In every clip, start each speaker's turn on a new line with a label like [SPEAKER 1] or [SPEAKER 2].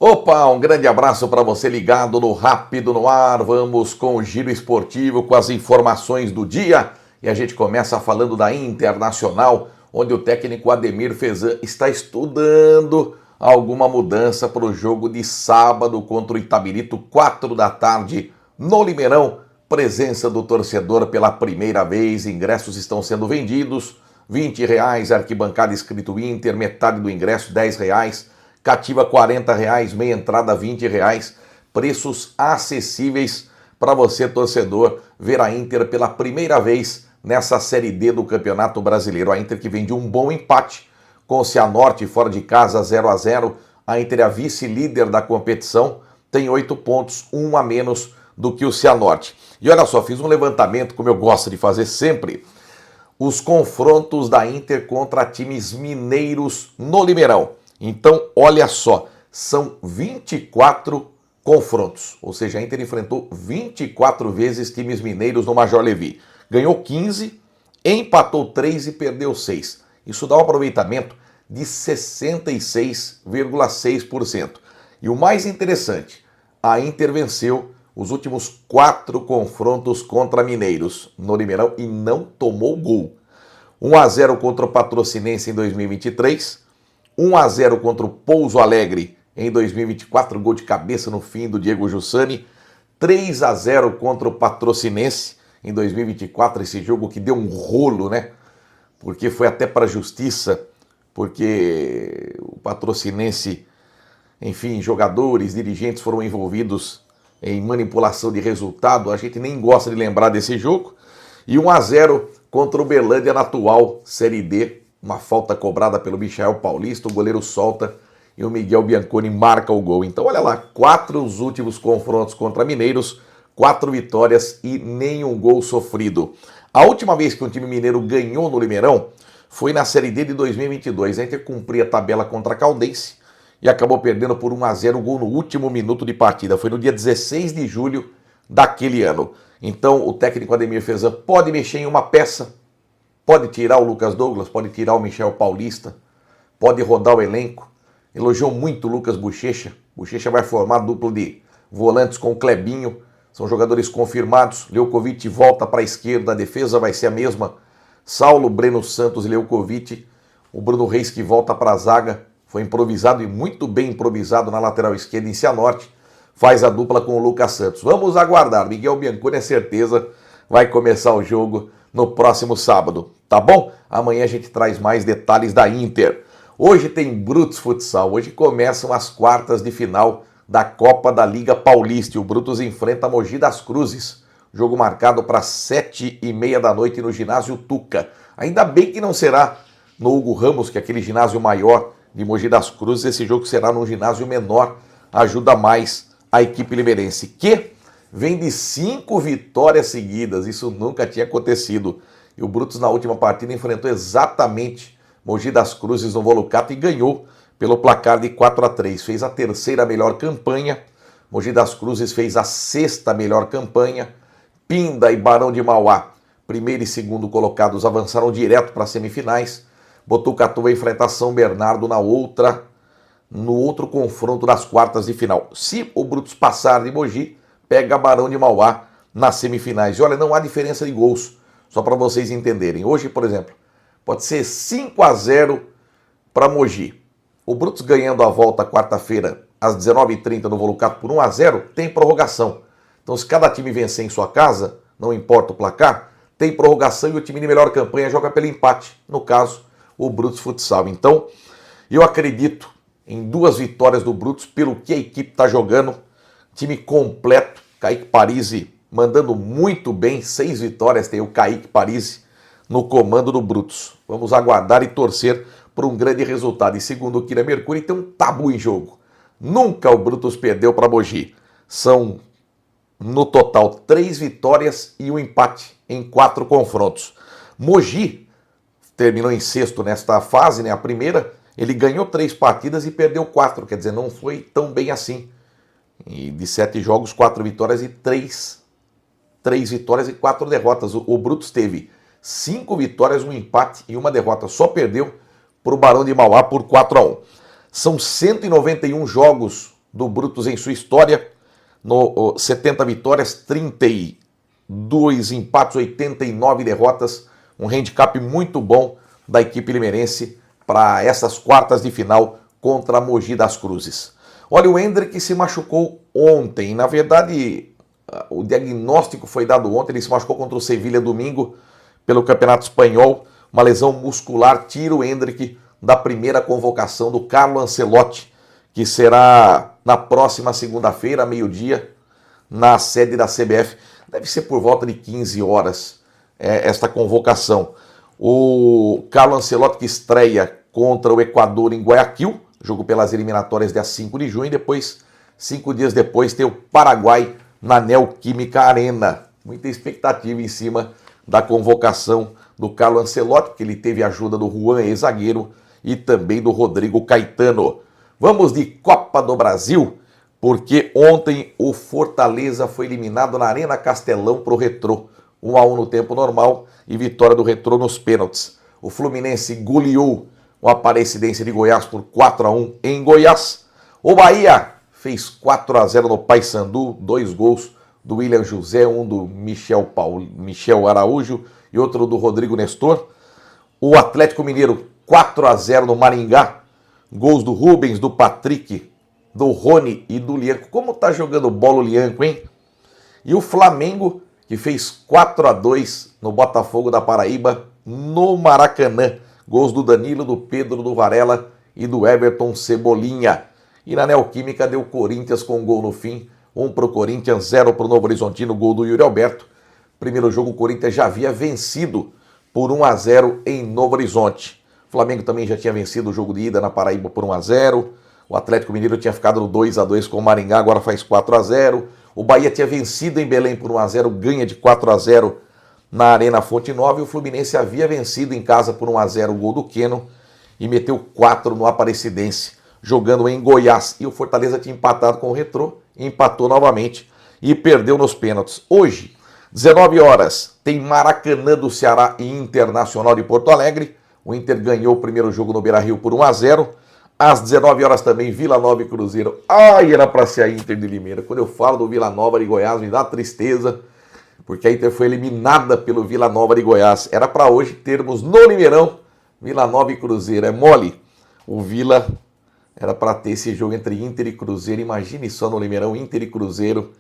[SPEAKER 1] Opa, um grande abraço para você ligado no Rápido no Ar. Vamos com o giro esportivo, com as informações do dia. E a gente começa falando da Internacional, onde o técnico Ademir Fezan está estudando alguma mudança para o jogo de sábado contra o Itabirito, 4 da tarde, no Limeirão. Presença do torcedor pela primeira vez, ingressos estão sendo vendidos, R$20, arquibancada escrito Inter, metade do ingresso, R$10. Cativa R$40, meia entrada R$20, preços acessíveis para você, torcedor, ver a Inter pela primeira vez nessa Série D do Campeonato Brasileiro. A Inter que vem de um bom empate com o Cianorte fora de casa 0-0. A Inter é a vice-líder da competição, tem 8 pontos, um a menos do que o Cianorte. E olha só, fiz um levantamento, como eu gosto de fazer sempre, os confrontos da Inter contra times mineiros no Limeirão. Então, olha só, são 24 confrontos, ou seja, a Inter enfrentou 24 vezes times mineiros no Major Levi. Ganhou 15, empatou 3 e perdeu 6. Isso dá um aproveitamento de 66,6%. E o mais interessante, a Inter venceu os últimos 4 confrontos contra mineiros no Limeirão e não tomou gol. 1-0 contra o Patrocinense em 2023, 1-0 contra o Pouso Alegre em 2024, gol de cabeça no fim do Diego Jussani. 3-0 contra o Patrocinense em 2024, esse jogo que deu um rolo, né? Porque foi até para a justiça, porque o Patrocinense, enfim, jogadores, dirigentes foram envolvidos em manipulação de resultado. A gente nem gosta de lembrar desse jogo. E 1-0 contra o Uberlândia na atual Série D. Uma falta cobrada pelo Michael Paulista, o goleiro solta e o Miguel Bianconi marca o gol. Então olha lá, 4 os últimos confrontos contra mineiros, 4 vitórias e nenhum gol sofrido. A última vez que um time mineiro ganhou no Limeirão foi na Série D de 2022. A Inter cumpria a tabela contra a Caldense e acabou perdendo por 1-0 o gol no último minuto de partida. Foi no dia 16 de julho daquele ano. Então o técnico Ademir Fezan pode mexer em uma peça, pode tirar o Lucas Douglas, pode tirar o Michael Paulista, pode rodar o elenco. Elogiou muito o Lucas Bochecha. Bochecha vai formar duplo de volantes com o Clebinho. São jogadores confirmados. Leukovic volta para a esquerda, a defesa vai ser a mesma. Saulo, Breno Santos e Leukovic. O Bruno Reis que volta para a zaga. Foi improvisado e muito bem improvisado na lateral esquerda em Cianorte. Faz a dupla com o Lucas Santos. Vamos aguardar. Miguel Bianconi é certeza vai começar o jogo no próximo sábado, tá bom? Amanhã a gente traz mais detalhes da Inter. Hoje tem Brutus Futsal, hoje começam as quartas de final da Copa da Liga Paulista. O Brutus enfrenta a Mogi das Cruzes, jogo marcado para 7h30 da noite no ginásio Tuca. Ainda bem que não será no Hugo Ramos, que é aquele ginásio maior de Mogi das Cruzes, esse jogo será num ginásio menor, ajuda mais a equipe limeirense, que vem de 5 vitórias seguidas, isso nunca tinha acontecido. E o Brutus na última partida enfrentou exatamente Mogi das Cruzes no Volucato e ganhou pelo placar de 4-3. Fez a terceira melhor campanha, Mogi das Cruzes fez a sexta melhor campanha. Pinda e Barão de Mauá, primeiro e segundo colocados, avançaram direto para as semifinais. Botucatu vai enfrentar São Bernardo no outro confronto das quartas de final. Se o Brutus passar de Mogi, pega Barão de Mauá nas semifinais. E olha, não há diferença de gols, só para vocês entenderem. Hoje, por exemplo, pode ser 5-0 para Mogi. O Brutus ganhando a volta quarta-feira às 19h30 no Volucato por 1-0, tem prorrogação. Então, se cada time vencer em sua casa, não importa o placar, tem prorrogação e o time de melhor campanha joga pelo empate. No caso, o Brutus Futsal. Então, eu acredito em 2 vitórias do Brutus pelo que a equipe está jogando. Time completo, Kaique Parisi mandando muito bem, 6 vitórias, tem o Kaique Parisi no comando do Brutus. Vamos aguardar e torcer por um grande resultado. E segundo o Kira Mercuri, tem um tabu em jogo. Nunca o Brutus perdeu para Mogi. São, no total, 3 vitórias e um empate em 4 confrontos. Mogi terminou em sexto nesta fase, né? A primeira, ele ganhou 3 partidas e perdeu 4, quer dizer, não foi tão bem assim. E de 7 jogos, 4 vitórias e 3 vitórias e 4 derrotas. O Brutus teve 5 vitórias, um empate e uma derrota. Só perdeu para o Barão de Mauá por 4-1. São 191 jogos do Brutus em sua história, 70 vitórias, 32 empates, 89 derrotas, um handicap muito bom da equipe limeirense para essas quartas de final contra a Mogi das Cruzes. Olha, o Hendrick se machucou ontem, na verdade o diagnóstico foi dado ontem, ele se machucou contra o Sevilha domingo pelo Campeonato Espanhol, uma lesão muscular, tira o Hendrick da primeira convocação do Carlo Ancelotti, que será na próxima segunda-feira, meio-dia, na sede da CBF. Deve ser por volta de 15 horas esta convocação. O Carlo Ancelotti que estreia contra o Equador em Guayaquil, jogo pelas eliminatórias dia 5 de junho, e depois, 5 dias depois, tem o Paraguai na Neoquímica Arena. Muita expectativa em cima da convocação do Carlo Ancelotti, porque ele teve a ajuda do Juan, ex-zagueiro, e também do Rodrigo Caetano. Vamos de Copa do Brasil, porque ontem o Fortaleza foi eliminado na Arena Castelão para o Retrô. 1-1 no tempo normal e vitória do Retrô nos pênaltis. O Fluminense goleou o Aparecidense de Goiás por 4-1 em Goiás. O Bahia fez 4-0 no Paysandu, 2 gols do William José, um do Michel Araújo e outro do Rodrigo Nestor. O Atlético Mineiro 4-0 no Maringá, gols do Rubens, do Patrick, do Rony e do Lianco. Como tá jogando bola o Lianco, hein? E o Flamengo, que fez 4-2 no Botafogo da Paraíba, no Maracanã. Gols do Danilo, do Pedro, do Varela e do Everton Cebolinha. E na Neoquímica deu Corinthians com um gol no fim. 1 para o Corinthians, 0 para o Novo Horizontino, gol do Yuri Alberto. Primeiro jogo o Corinthians já havia vencido por 1-0 em Novo Horizonte. O Flamengo também já tinha vencido o jogo de ida na Paraíba por 1-0. O Atlético Mineiro tinha ficado no 2-2 com o Maringá, agora faz 4-0. O Bahia tinha vencido em Belém por 1-0, ganha de 4-0 na Arena Fonte Nova. E o Fluminense havia vencido em casa por 1-0 o gol do Queno e meteu 4 no Aparecidense, jogando em Goiás. E o Fortaleza tinha empatado com o Retrô, empatou novamente e perdeu nos pênaltis. Hoje, 19 horas, tem Maracanã do Ceará e Internacional de Porto Alegre. O Inter ganhou o primeiro jogo no Beira-Rio por 1-0. Às 19 horas também, Vila Nova e Cruzeiro. Ai, era para ser a Inter de Limeira. Quando eu falo do Vila Nova de Goiás, me dá tristeza, porque a Inter foi eliminada pelo Vila Nova de Goiás. Era para hoje termos no Limeirão Vila Nova e Cruzeiro. É mole. O Vila era para ter esse jogo entre Inter e Cruzeiro. Imagine só no Limeirão, Inter e Cruzeiro.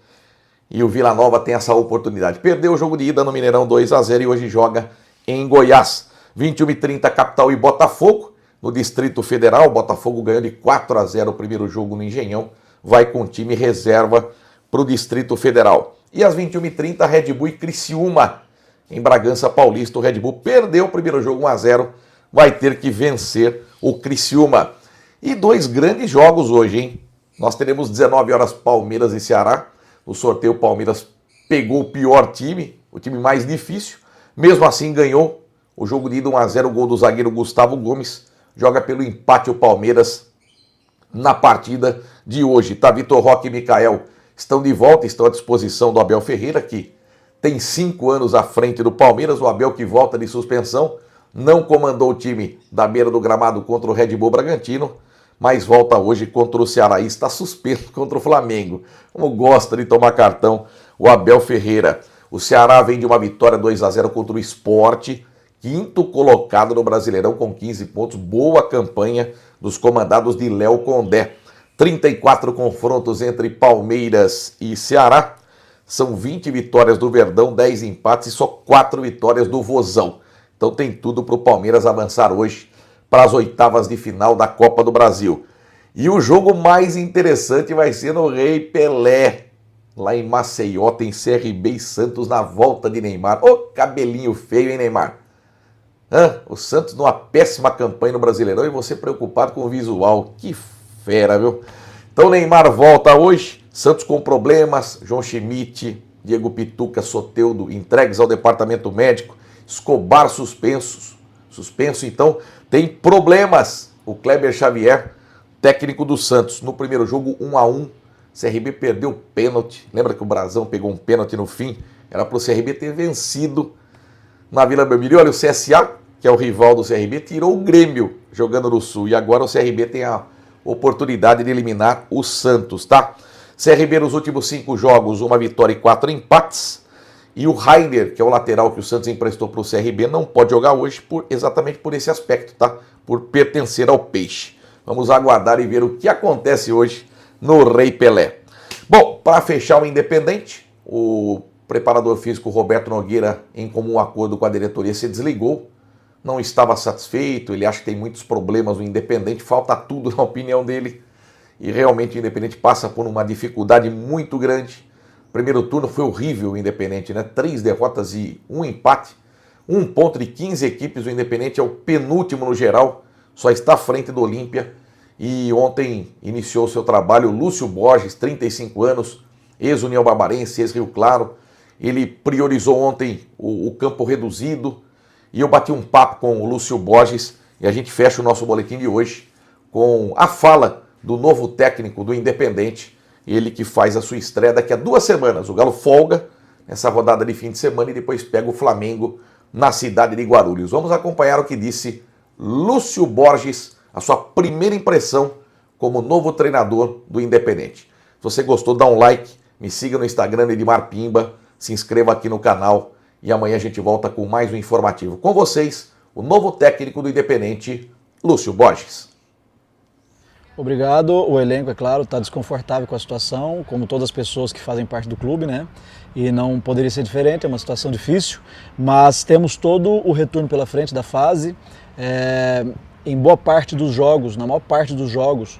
[SPEAKER 1] E o Vila Nova tem essa oportunidade. Perdeu o jogo de ida no Mineirão 2-0 e hoje joga em Goiás. 21h30, Capital e Botafogo. No Distrito Federal, o Botafogo ganhou de 4-0 o primeiro jogo no Engenhão. Vai com time reserva para o Distrito Federal. E às 21h30, Red Bull e Criciúma. Em Bragança Paulista, o Red Bull perdeu o primeiro jogo 1-0. Vai ter que vencer o Criciúma. E 2 grandes jogos hoje, hein? Nós teremos 19 horas Palmeiras e Ceará. No sorteio, o Palmeiras pegou o pior time, o time mais difícil. Mesmo assim, ganhou o jogo de ida 1-0, o gol do zagueiro Gustavo Gomes. Joga pelo empate o Palmeiras na partida de hoje. Tá, Vitor Roque e Mikael estão de volta, estão à disposição do Abel Ferreira, que tem 5 anos à frente do Palmeiras. O Abel que volta de suspensão, não comandou o time da beira do gramado contra o Red Bull Bragantino, mas volta hoje contra o Ceará e está suspenso contra o Flamengo. Como gosta de tomar cartão o Abel Ferreira. O Ceará vem de uma vitória 2-0 contra o Sport, quinto colocado no Brasileirão com 15 pontos. Boa campanha dos comandados de Léo Condé. 34 confrontos entre Palmeiras e Ceará. São 20 vitórias do Verdão, 10 empates e só 4 vitórias do Vozão. Então tem tudo para o Palmeiras avançar hoje para as oitavas de final da Copa do Brasil. E o jogo mais interessante vai ser no Rei Pelé. Lá em Maceió tem CRB e Santos na volta de Neymar. Ô, cabelinho feio, hein, Neymar? O Santos numa péssima campanha no Brasileirão e você preocupado com o visual. Que fera, viu? Então Neymar volta hoje. Santos com problemas. João Schmidt, Diego Pituca, Soteldo entregues ao departamento médico. Escobar suspenso, então tem problemas. O Kleber Xavier, técnico do Santos, no primeiro jogo 1-1. CRB perdeu o pênalti. Lembra que o Brasão pegou um pênalti no fim? Era para o CRB ter vencido na Vila Belmiro. Olha, o CSA, que é o rival do CRB, tirou o Grêmio jogando no Sul. E agora o CRB tem oportunidade de eliminar o Santos, tá? CRB nos últimos 5 jogos, 1 vitória e 4 empates. E o Rainer, que é o lateral que o Santos emprestou para o CRB, não pode jogar hoje exatamente por esse aspecto, tá? Por pertencer ao Peixe. Vamos aguardar e ver o que acontece hoje no Rei Pelé. Bom, para fechar o Independente, o preparador físico Roberto Nogueira, em comum acordo com a diretoria, se desligou. Não estava satisfeito, ele acha que tem muitos problemas no Independente, falta tudo na opinião dele. E realmente o Independente passa por uma dificuldade muito grande. O primeiro turno foi horrível o Independente, né? 3 derrotas e 1 empate. 1 ponto de 15 equipes, o Independente é o penúltimo no geral, só está à frente do Olímpia. E ontem iniciou seu trabalho o Lúcio Borges, 35 anos, ex-União Barbarense, ex-Rio Claro. Ele priorizou ontem o campo reduzido e eu bati um papo com o Lúcio Borges e a gente fecha o nosso boletim de hoje com a fala do novo técnico do Independente, ele que faz a sua estreia daqui a 2 semanas. O Galo folga nessa rodada de fim de semana e depois pega o Flamengo na cidade de Guarulhos. Vamos acompanhar o que disse Lúcio Borges, a sua primeira impressão como novo treinador do Independente. Se você gostou, dá um like, me siga no Instagram Edmar Pimba, se inscreva aqui no canal e amanhã a gente volta com mais um informativo. Com vocês, o novo técnico do Independente, Lúcio Borges.
[SPEAKER 2] Obrigado. O elenco, é claro, está desconfortável com a situação, como todas as pessoas que fazem parte do clube, né? E não poderia ser diferente, é uma situação difícil, mas temos todo o retorno pela frente da fase. Em boa parte dos jogos, na maior parte dos jogos,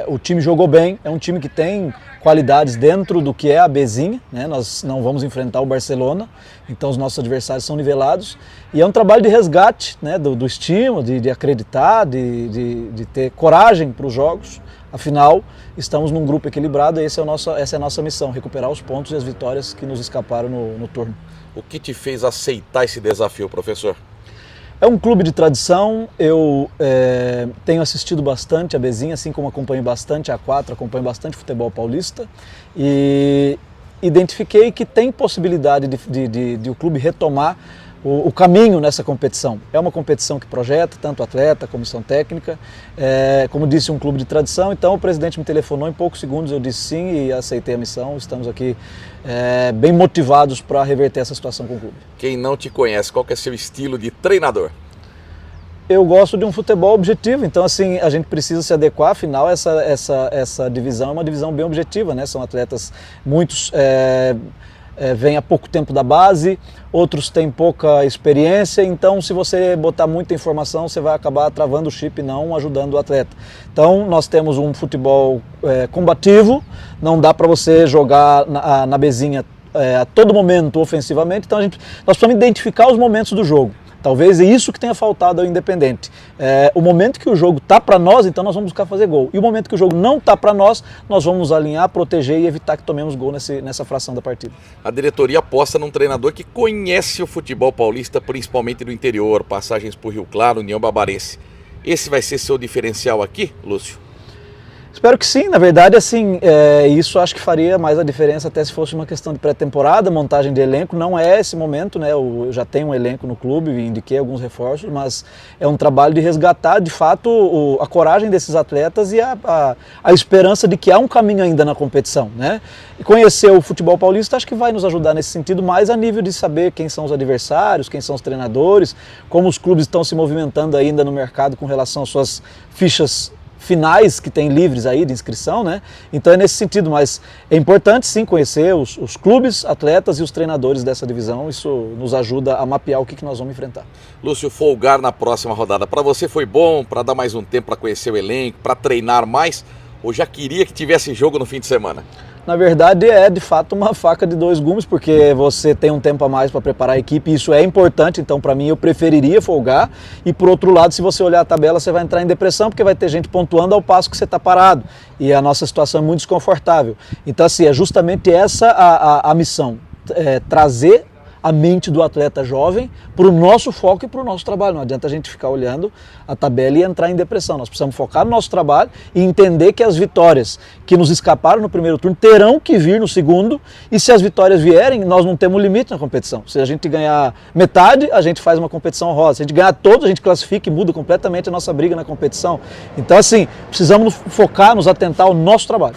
[SPEAKER 2] o time jogou bem, é um time que tem qualidades dentro do que é a Bzinha, né? Nós não vamos enfrentar o Barcelona, então os nossos adversários são nivelados, e é um trabalho de resgate, né? do estímulo, de acreditar, de ter coragem para os jogos. Afinal, estamos num grupo equilibrado e essa é a nossa missão, recuperar os pontos e as vitórias que nos escaparam no turno.
[SPEAKER 1] O que te fez aceitar esse desafio, professor?
[SPEAKER 2] É um clube de tradição, eu tenho assistido bastante a Bzinha, assim como acompanho bastante a A4, acompanho bastante futebol paulista e identifiquei que tem possibilidade de o clube retomar o caminho nessa competição. É uma competição que projeta tanto atleta, comissão técnica, como disse, um clube de tradição, então o presidente me telefonou, em poucos segundos eu disse sim e aceitei a missão, estamos aqui bem motivados para reverter essa situação com o clube.
[SPEAKER 1] Quem não te conhece, qual que é seu estilo de treinador?
[SPEAKER 2] Eu gosto de um futebol objetivo, então assim, a gente precisa se adequar, afinal essa divisão é uma divisão bem objetiva, né? São atletas, muitos vêm há pouco tempo da base, outros têm pouca experiência, então se você botar muita informação, você vai acabar travando o chip e não ajudando o atleta. Então nós temos um futebol combativo, não dá para você jogar na Bzinha a todo momento ofensivamente, então nós precisamos identificar os momentos do jogo. Talvez é isso que tenha faltado ao Independente. O momento que o jogo está para nós, então nós vamos buscar fazer gol. E o momento que o jogo não está para nós, nós vamos nos alinhar, proteger e evitar que tomemos gol nessa fração da partida.
[SPEAKER 1] A diretoria aposta num treinador que conhece o futebol paulista, principalmente do interior, passagens por Rio Claro, União Barbarense. Esse vai ser seu diferencial aqui, Lúcio?
[SPEAKER 2] Espero que sim, na verdade, assim, isso acho que faria mais a diferença até se fosse uma questão de pré-temporada, montagem de elenco, não é esse momento, né? Eu já tenho um elenco no clube, indiquei alguns reforços, mas é um trabalho de resgatar, de fato, a coragem desses atletas e a esperança de que há um caminho ainda na competição, né? E conhecer o futebol paulista acho que vai nos ajudar nesse sentido, mais a nível de saber quem são os adversários, quem são os treinadores, como os clubes estão se movimentando ainda no mercado com relação às suas fichas finais que tem livres aí de inscrição, né? Então é nesse sentido, mas é importante sim conhecer os clubes, atletas e os treinadores dessa divisão, isso nos ajuda a mapear o que nós vamos enfrentar.
[SPEAKER 1] Lúcio, folgar na próxima rodada, para você foi bom, para dar mais um tempo para conhecer o elenco, para treinar mais, ou já queria que tivesse jogo no fim de semana?
[SPEAKER 2] Na verdade é de fato uma faca de 2 gumes, porque você tem um tempo a mais para preparar a equipe, isso é importante, então para mim eu preferiria folgar, e por outro lado, se você olhar a tabela, você vai entrar em depressão, porque vai ter gente pontuando ao passo que você está parado, e a nossa situação é muito desconfortável. Então assim, é justamente essa a missão, trazer a mente do atleta jovem para o nosso foco e para o nosso trabalho. Não adianta a gente ficar olhando a tabela e entrar em depressão. Nós precisamos focar no nosso trabalho e entender que as vitórias que nos escaparam no primeiro turno terão que vir no segundo, e se as vitórias vierem, nós não temos limite na competição. Se a gente ganhar metade, a gente faz uma competição honrosa. Se a gente ganhar todos, a gente classifica e muda completamente a nossa briga na competição. Então, assim, precisamos focar, nos atentar ao nosso trabalho.